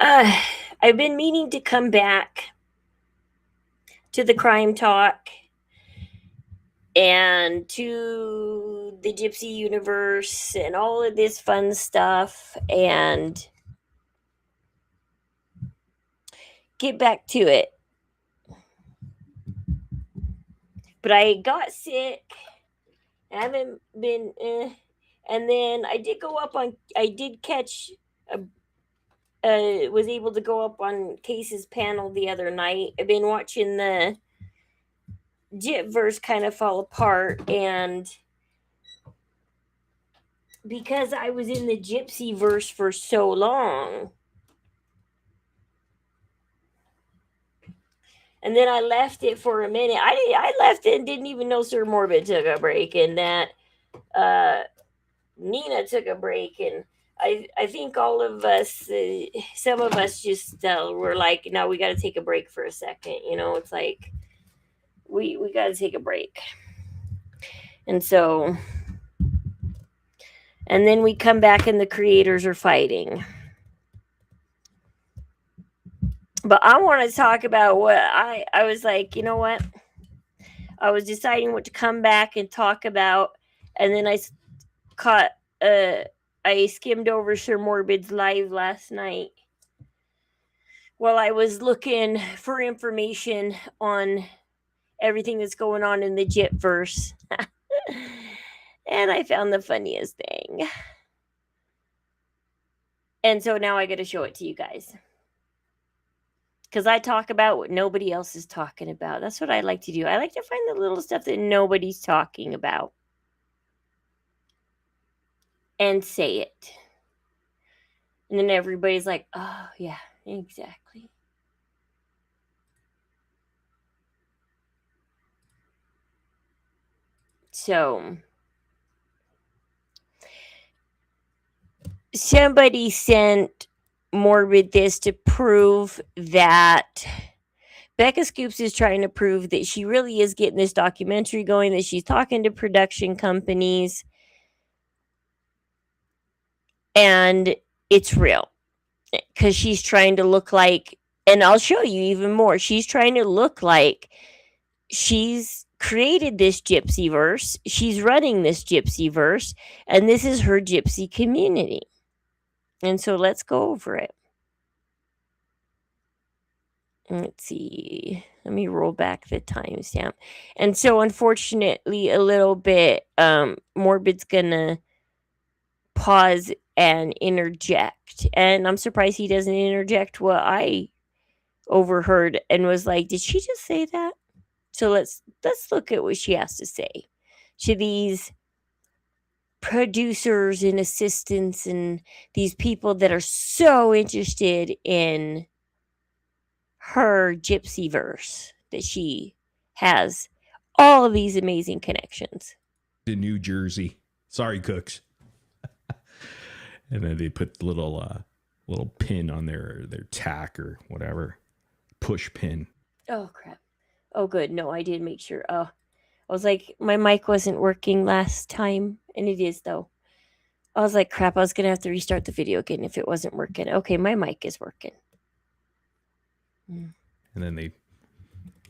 Uh, I've been meaning to come back to the crime talk and to the Gypsy universe and all of this fun stuff and get back to it. But I got sick. I haven't been, and then I did catch a was able to go up on Case's panel the other night. I've been watching the GypVerse kind of fall apart, and because I was in the Gypsy verse for so long, and then I left it for a minute. I left it and didn't even know Sir Morbid took a break, and that Nina took a break, and I think all of us, some of us just were like, no, we got to take a break for a second. It's like we got to take a break. And so, and then we come back and the creators are fighting. But I want to talk about what I was like, you know what? I was deciding what to come back and talk about, and then caught I skimmed over Sir Morbid's live last night while I was looking for information on everything that's going on in the GypVerse. And I found the funniest thing. And so now I got to show it to you guys. Because I talk about what nobody else is talking about. That's what I like to do. I like to find the little stuff that nobody's talking about and say it. And then everybody's like, oh, yeah, exactly. So, somebody sent Morbid this to prove that Becca Scoops is trying to prove that she really is getting this documentary going, that she's talking to production companies, and it's real. Because she's trying to look like, and I'll show you even more, she's trying to look like she's created this gypsy verse, she's running this gypsy verse, and this is her gypsy community. And so let's go over it. Let's see. Let me roll back the timestamp. And so unfortunately a little bit Morbid's gonna pause and interject. And I'm surprised he doesn't interject what I overheard and was like, did she just say that? So let's look at what she has to say to these producers and assistants and these people that are so interested in her gypsy verse, that she has all of these amazing connections. In New Jersey. Sorry, cooks. And then they put little pin on their tack or whatever. Push pin. Oh, crap. Oh, good. No, I did make sure. Oh, I was like, my mic wasn't working last time, and it is, though. I was like, crap, I was going to have to restart the video again if it wasn't working. Okay, my mic is working. And then they,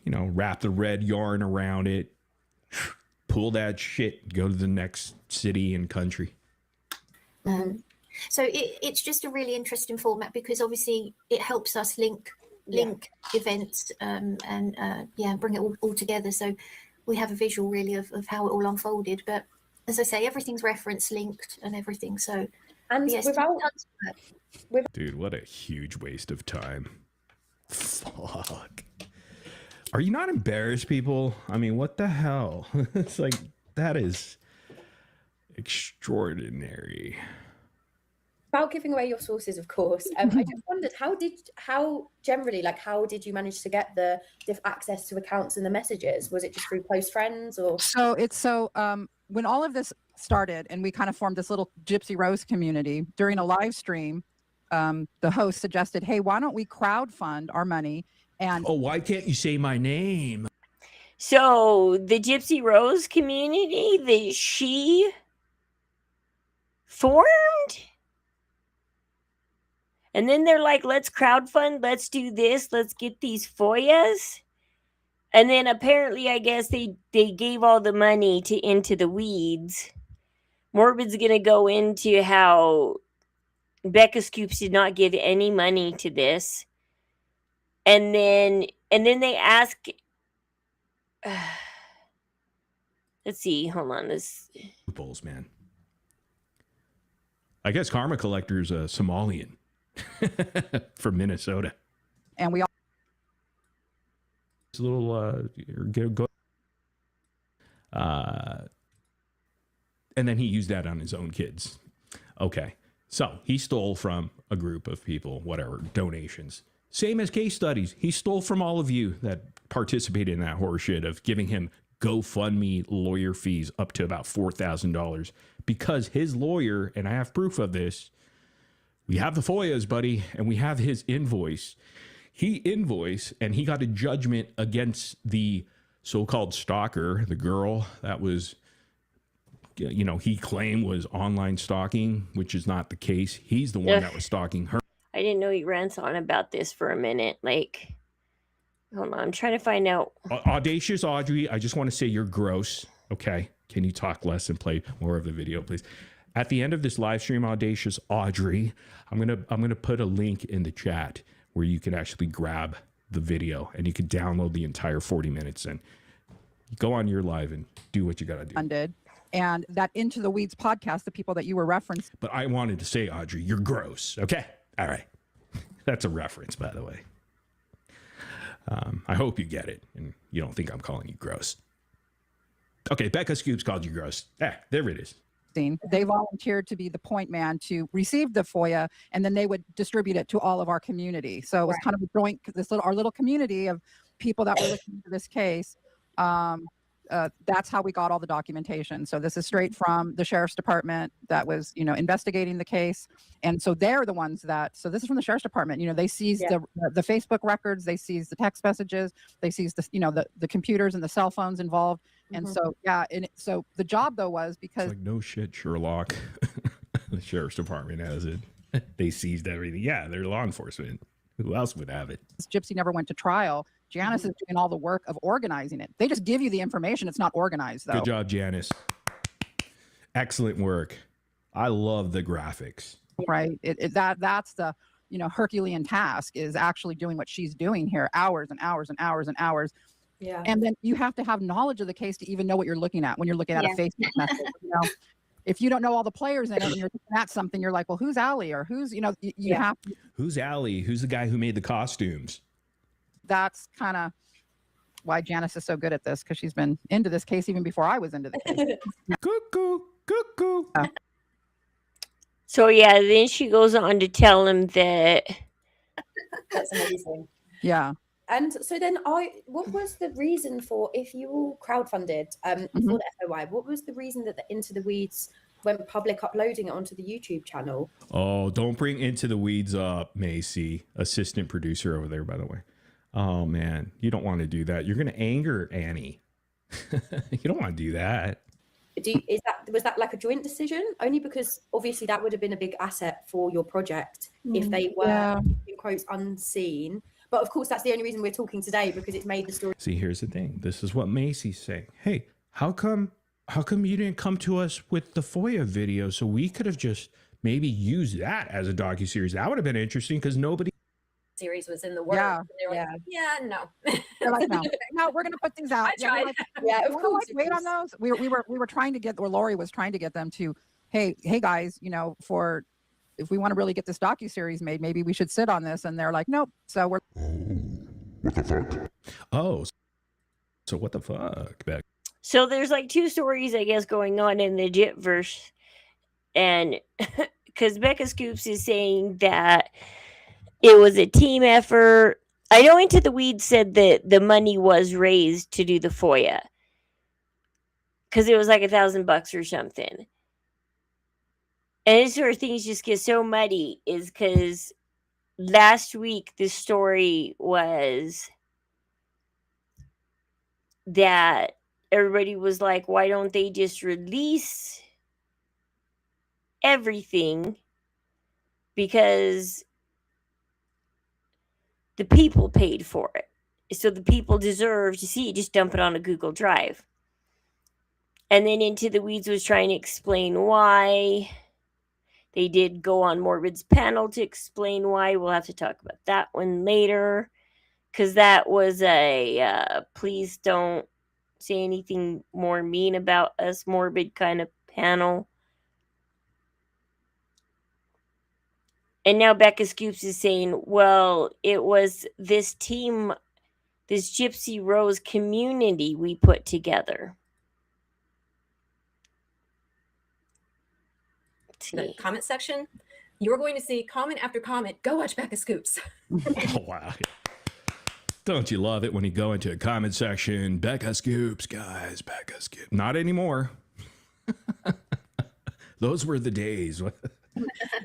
wrap the red yarn around it, pull that shit, go to the next city and country. So it's just a really interesting format because obviously it helps us link events and bring it all together. So we have a visual really of how it all unfolded. But as I say, everything's reference linked and everything. So and yes, dude, what a huge waste of time. Fuck. Are you not embarrassed, people? I mean, what the hell? It's like, that is extraordinary. About giving away your sources, of course. I just wondered, how did you manage to get the access to accounts and the messages? Was it just through close friends or? When all of this started and we kind of formed this little Gypsy Rose community during a live stream, the host suggested, hey, why don't we crowdfund our money? And why can't you say my name? So the Gypsy Rose community that she formed, And then they're like, let's crowdfund, let's do this, let's get these FOIAs. And then apparently, I guess they gave all the money to Into the Weeds. Morbid's going to go into how Becca Scoops did not give any money to this. And then they ask, let's see, hold on. This loopholes, man. I guess Karma Collector's a Somalian from Minnesota. And we all It's a little go. And then he used that on his own kids. Okay. So he stole from a group of people, whatever, donations. Same as case studies. He stole from all of you that participated in that horseshit of giving him GoFundMe lawyer fees up to about $4,000 because his lawyer, and I have proof of this, we have the FOIAs, buddy, and we have his invoice. He invoiced and he got a judgment against the so-called stalker, the girl that was, you know, he claimed was online stalking, which is not the case. He's the one that was stalking her. I didn't know he rants on about this for a minute. Like, hold on, I'm trying to find out. Audacious Audrey, I just want to say you're gross. Okay. Can you talk less and play more of the video, please? At the end of this live stream, Audacious Audrey, I'm gonna put a link in the chat where you can actually grab the video and you can download the entire 40 minutes and go on your live and do what you gotta do. funded. And that Into the Weeds podcast, the people that you were referencing. But I wanted to say, Audrey, you're gross. Okay. All right. That's a reference, by the way. I hope you get it and you don't think I'm calling you gross. Okay, Becca Scoops called you gross. There it is. They volunteered to be the point man to receive the FOIA, and then they would distribute it to all of our community. So it was kind of a joint, our little community of people that were looking into this case. That's how we got all the documentation. So this is straight from the sheriff's department that was, you know, investigating the case. And so they're the ones that, so this is from the sheriff's department, you know, they seized the Facebook records, they seized the text messages, they seized the, you know, the computers and the cell phones involved. And so, yeah. And so the job though was because it's like, no shit, Sherlock. The sheriff's department has it. They seized everything. Yeah. They're law enforcement. Who else would have it? Gypsy never went to trial. Janice is doing all the work of organizing it. They just give you the information. It's not organized, though. Good job, Janice. Excellent work. I love the graphics. Right. That's the, you know, Herculean task is actually doing what she's doing here, hours and hours and hours and hours. Yeah. And then you have to have knowledge of the case to even know what you're looking at when you're looking at a Facebook message. You know, if you don't know all the players in it and you're looking at something, you're like, well, who's Allie or who's, you know, you have to. Who's Allie? Who's the guy who made the costumes? That's kind of why Janice is so good at this, because she's been into this case even before I was into the case. Cuckoo, cuckoo. So yeah, then she goes on to tell him that That's amazing. Yeah. And so then what was the reason for, if you all crowdfunded for the FOI, what was the reason that the Into the Weeds went public uploading it onto the YouTube channel? Oh, don't bring Into the Weeds up, Macy. Assistant producer over there, by the way. Oh, man. You don't want to do that. You're going to anger Annie. You don't want to do that. Was that like a joint decision? Only because obviously that would have been a big asset for your project if they were, in quotes, unseen. But of course, that's the only reason we're talking today, because it's made the story. See, here's the thing. This is what Macy's saying. Hey, how come you didn't come to us with the FOIA video so we could have just maybe used that as a docuseries? That would have been interesting because nobody series was in the works. Yeah. They were like, no. They're like, no, we're going to put these out. I tried. Of course. Wait on those. We were trying to get, or Lori was trying to get them to, hey guys, you know, if we want to really get this docuseries made, maybe we should sit on this. And they're like, nope. So we're. What the fuck? Oh, so what the fuck, Beck? so there's like two stories, I guess, going on in the GypVerse, and because Becca Scoops is saying that it was a team effort. I know Into the Weeds said that the money was raised to do the FOIA because it was like $1,000 or something. And this sort of things just get so muddy is because last week the story was that everybody was like, why don't they just release everything? Because the people paid for it. So the people deserve to see it. Just dump it on a Google Drive. And then Into the Weeds was trying to explain why. They did go on Morbid's panel to explain why. We'll have to talk about that one later. Because that was a please don't say anything more mean about us Morbid kind of panel. And now Becca Scoops is saying, well, it was this team, this Gypsy Rose community we put together. The comment section, you're going to see comment after comment. Go watch Becca Scoops. Oh, wow. Don't you love it when you go into a comment section? Becca Scoops, guys, Becca Scoops. Not anymore. Those were the days.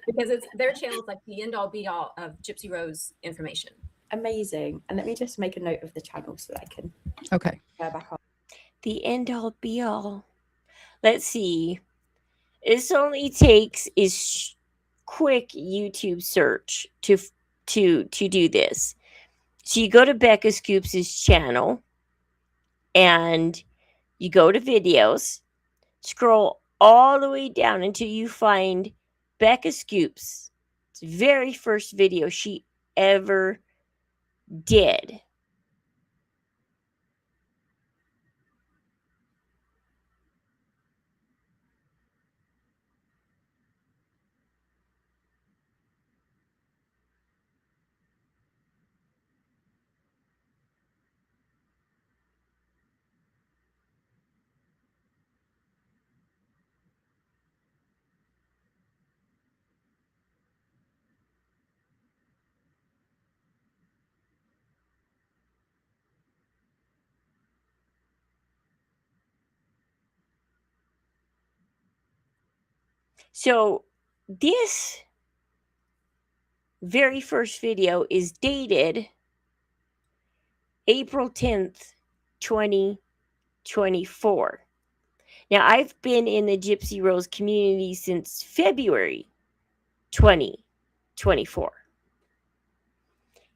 Because it's their channel's like the end all be all of Gypsy Rose information. Amazing. And let me just make a note of the channel so that I can go back on. The end all be all. Let's see. This only takes is quick YouTube search to do this. So you go to Becca Scoops' channel and you go to videos, scroll all the way down until you find Becca Scoops' very first video she ever did. So this very first video is dated April 10th, 2024. Now, I've been in the Gypsy Rose community since February 2024.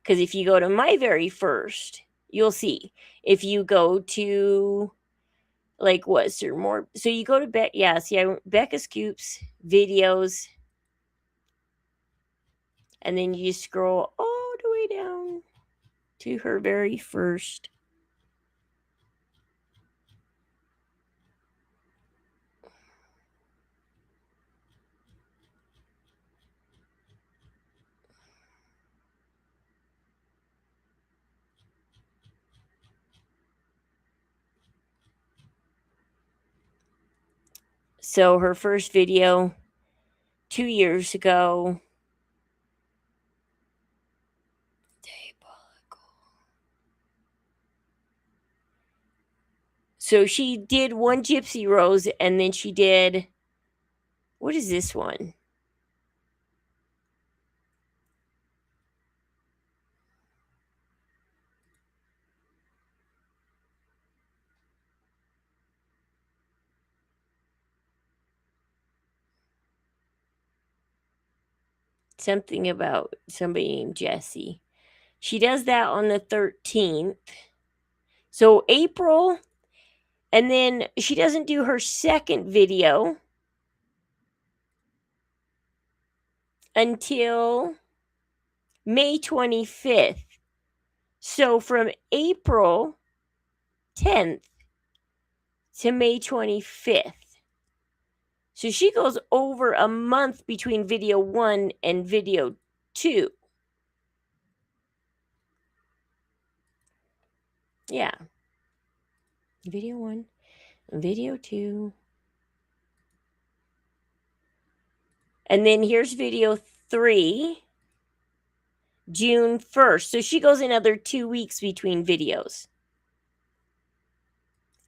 Because if you go to my very first, you'll see. If you go to, like, what's there more? So you go to Becca Scoops videos. And then you just scroll all the way down to her very first. So her first video 2 years ago. So she did one Gypsy Rose and then she did, what is this one? Something about somebody named Jessie. She does that on the 13th. So April, and then she doesn't do her second video until May 25th. So from April 10th to May 25th. So she goes over a month between video 1 and video 2. Yeah. Video 1, video 2. And then here's video 3, June 1st. So she goes another 2 weeks between videos.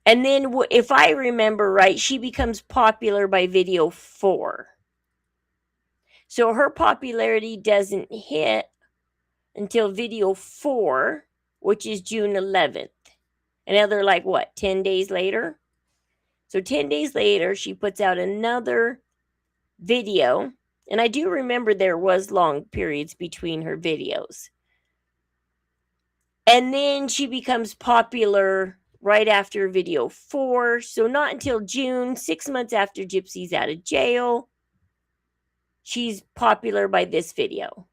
And then if I remember right, she becomes popular by video 4. So her popularity doesn't hit until video 4, which is June 11th. Another, 10 days later? So 10 days later, she puts out another video. And I do remember there was long periods between her videos. And then she becomes popular right after video 4. So not until June, 6 months after Gypsy's out of jail, she's popular by this video.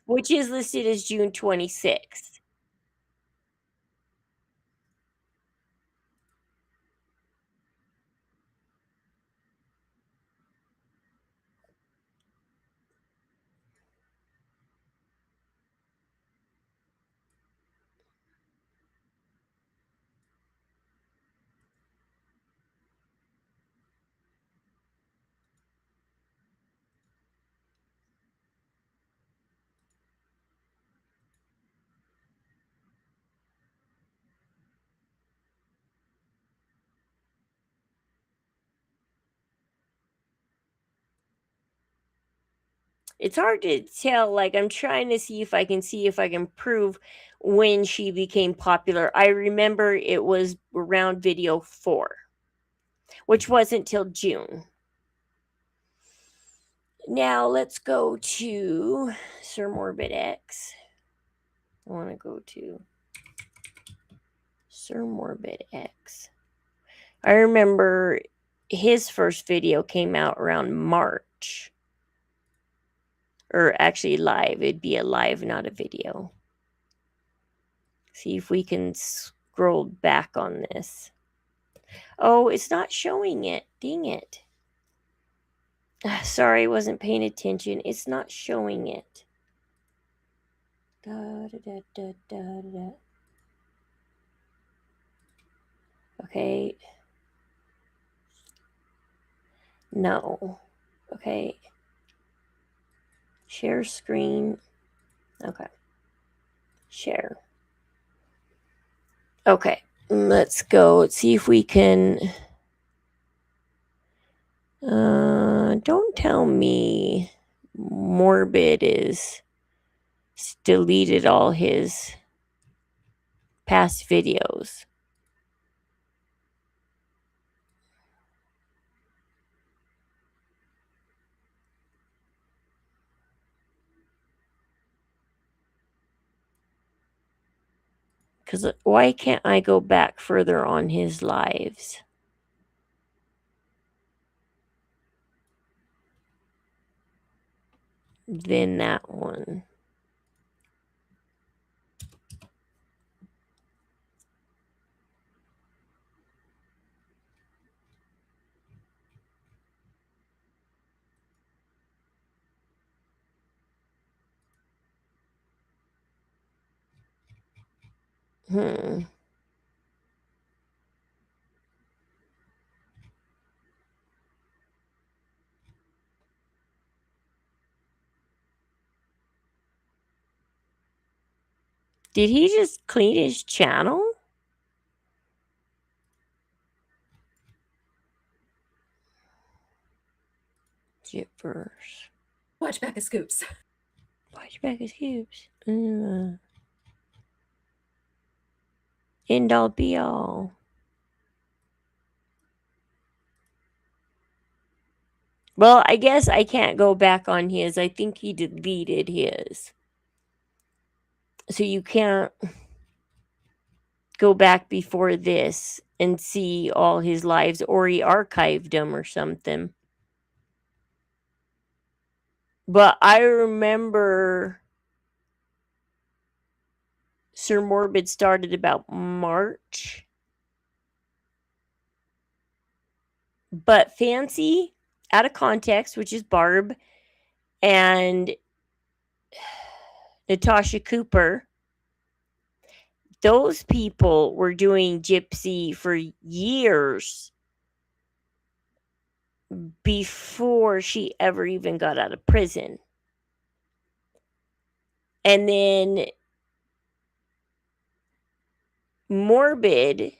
Which is listed as June 26th. It's hard to tell. Like, I'm trying to see if I can prove when she became popular. I remember it was around video 4, which wasn't till June. Now let's go to Sir Morbid X. I want to go to Sir Morbid X. I remember his first video came out around March. Or actually live. It'd be a live, not a video. See if we can scroll back on this. Oh, it's not showing it. Dang it. Sorry, I wasn't paying attention. It's not showing it. Da, da, da, da, da, da. Okay. No. Okay. Share screen. Okay. Share. Okay. Let's go. Let's see if we can... don't tell me Morbid is deleted all his past videos. Because why can't I go back further on his lives? Than that one. Did he just clean his channel? GypVerse. Watch back of scoops. Watch back his scoops. End all be all. Well, I guess I can't go back on his. I think he deleted his. So you can't go back before this and see all his lives, or he archived them or something. But I remember Sir Morbid started about March. But Fancy, out of context, which is Barb, and Natasha Cooper, those people were doing Gypsy for years before she ever even got out of prison. And then Morbid,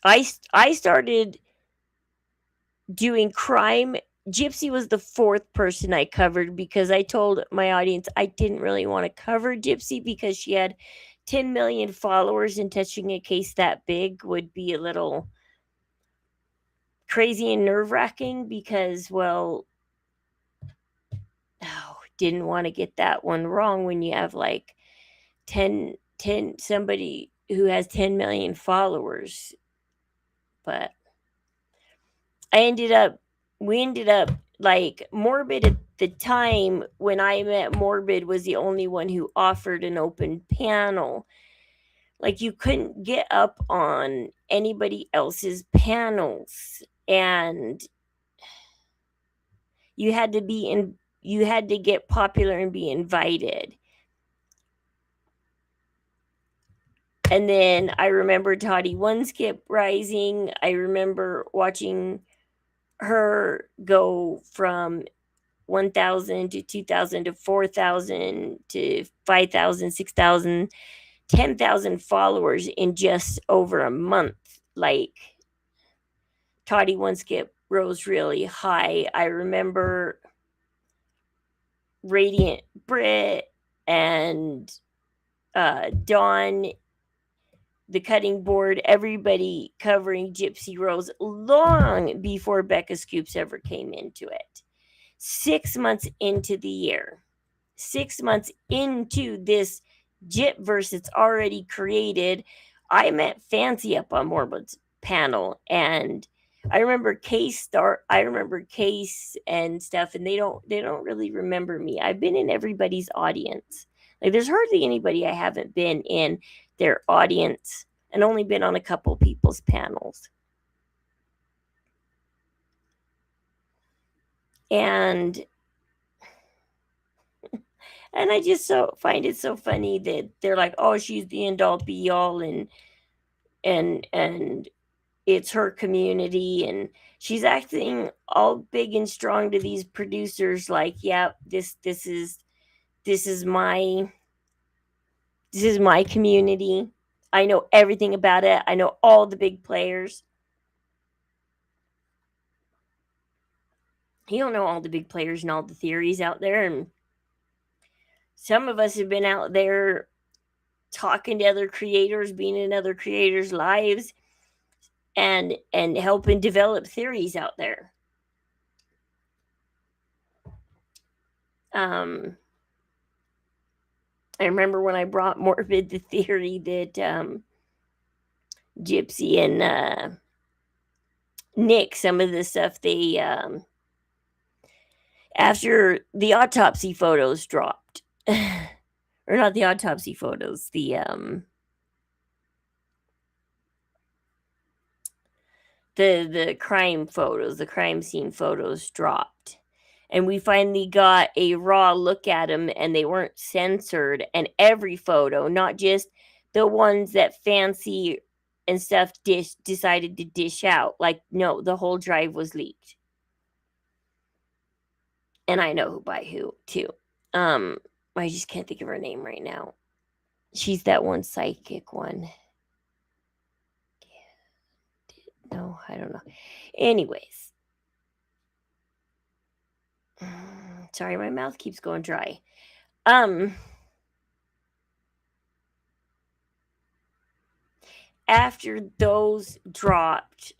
I started doing crime. Gypsy was the 4th person I covered because I told my audience I didn't really want to cover Gypsy because she had 10 million followers, and touching a case that big would be a little crazy and nerve-wracking because, well, didn't want to get that one wrong when you have like 10 somebody who has 10 million followers. But we ended up like Morbid at the time when I met Morbid was the only one who offered an open panel. Like you couldn't get up on anybody else's panels, and you had to get popular and be invited. And then I remember Toddy One Skip rising. I remember watching her go from 1,000 to 2,000 to 4,000 to 5,000, 6,000, 10,000 followers in just over a month. Like Toddy One Skip rose really high. I remember Radiant Brit and Dawn, the cutting board, everybody covering Gypsy Rose long before Becca Scoops ever came into it. 6 months into the year, 6 months into this GypVerse it's already created, I met Fancy up on Morbid's panel, and I remember Case and stuff, and they don't really remember me. I've been in everybody's audience. Like there's hardly anybody I haven't been in their audience and only been on a couple people's panels. And I just find it so funny that they're like, oh, she's the end all be all, and it's her community, and she's acting all big and strong to these producers like, yeah, this is my community. I know everything about it. I know all the big players. You don't know all the big players and all the theories out there, and some of us have been out there talking to other creators, being in other creators' lives, and helping develop theories out there. I remember when I brought Morbid the theory that Gypsy and Nick, some of the stuff they after the autopsy photos dropped, or not the autopsy photos, the crime photos, the crime scene photos dropped, and we finally got a raw look at them, and they weren't censored, and every photo, not just the ones that Fancy and stuff decided to dish out. Like, no, the whole drive was leaked. And I know by who too. I just can't think of her name right now. She's that one psychic one. No, I don't know. Anyways. Sorry, my mouth keeps going dry. After those dropped,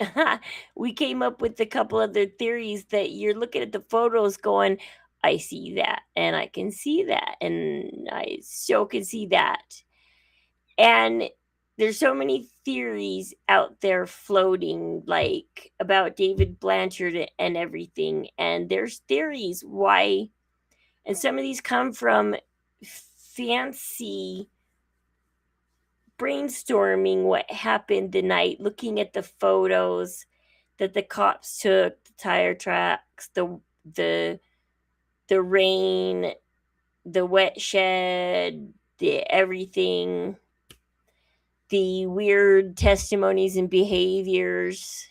we came up with a couple other theories that you're looking at the photos going, I see that, and I can see that, and I so can see that. And there's so many theories out there floating, like about David Blanchard and everything. And there's theories why, and some of these come from Fancy brainstorming what happened the night, looking at the photos that the cops took, the tire tracks, the rain, the wet shed, the everything, the weird testimonies and behaviors.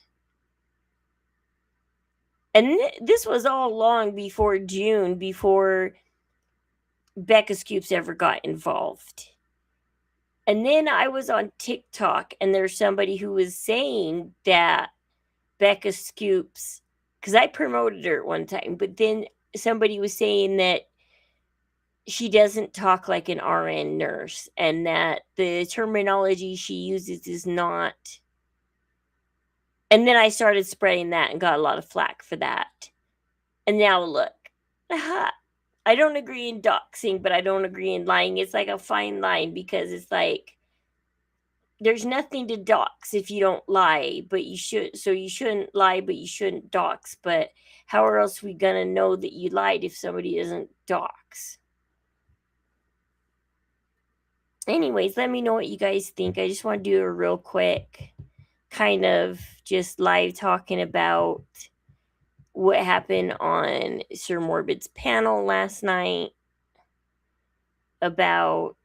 And this was all long before June, before Becca Scoops ever got involved. And then I was on TikTok, and there's somebody who was saying that Becca Scoops, because I promoted her at one time, but then somebody was saying that she doesn't talk like an RN nurse, and that the terminology she uses is not. And then I started spreading that and got a lot of flack for that. And now look, I don't agree in doxing, but I don't agree in lying. It's like a fine line, because it's like there's nothing to dox if you don't lie, but you shouldn't lie, but you shouldn't dox. But how else are we gonna know that you lied if somebody doesn't dox? Anyways, let me know what you guys think. I just want to do a real quick kind of just live talking about what happened on Sir Morbid's panel last night about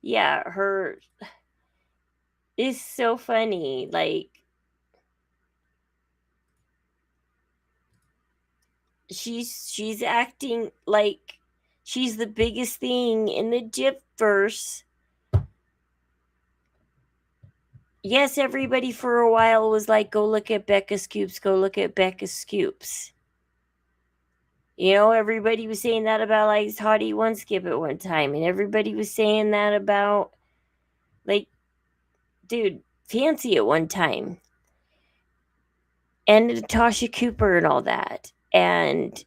her. It's so funny, like she's acting like she's the biggest thing in the GypVerse. Yes, everybody for a while was like, go look at Becca Scoops, go look at Becca Scoops. You know, everybody was saying that about like Toddy One Skip at one time, and everybody was saying that about like, dude, Fancy at one time, and Natasha Cooper and all that. And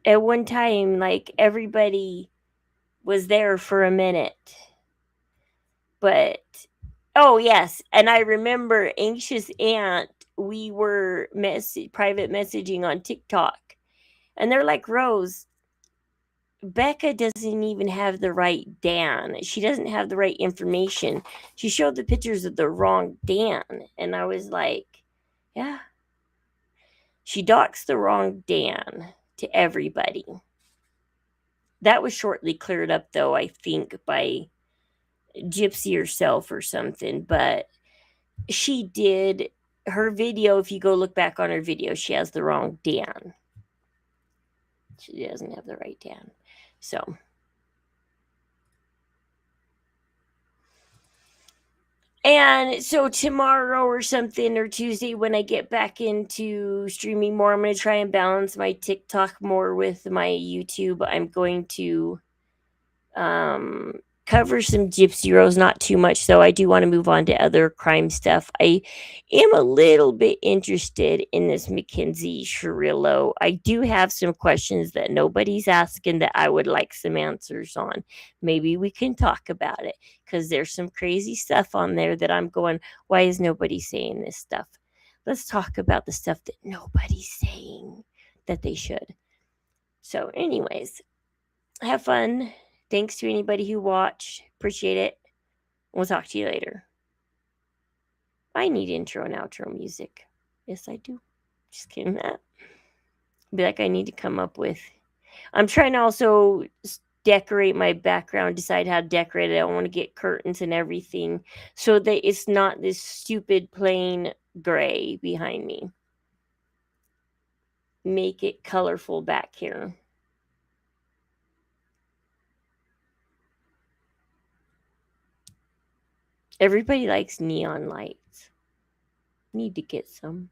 at one time, like, everybody was there for a minute. But oh yes, and I remember Anxious Aunt, we were private messaging on TikTok, and they're like, Rose, Becca doesn't even have the right Dan. She doesn't have the right information. She showed the pictures of the wrong Dan. And I was like, yeah. She doxed the wrong Dan to everybody. That was shortly cleared up, though, I think, by Gypsy herself or something. But she did her video. If you go look back on her video, she has the wrong Dan. She doesn't have the right Dan. So and so tomorrow or something, or Tuesday, when I get back into streaming more, I'm going to try and balance my TikTok more with my YouTube. I'm going to cover some Gypsy Rose, not too much, though. I do want to move on to other crime stuff. I am a little bit interested in this Mackenzie Shirillo. I do have some questions that nobody's asking that I would like some answers on. Maybe we can talk about it, because there's some crazy stuff on there that I'm going, why is nobody saying this stuff? Let's talk about the stuff that nobody's saying that they should. So anyways, have fun. Thanks to anybody who watched. Appreciate it. We'll talk to you later. I need intro and outro music. Yes, I do. Just kidding. That be like I need to come up with. I'm trying to also decorate my background. Decide how to decorate it. I want to get curtains and everything, so that it's not this stupid plain gray behind me. Make it colorful back here. Everybody likes neon lights. Need to get some.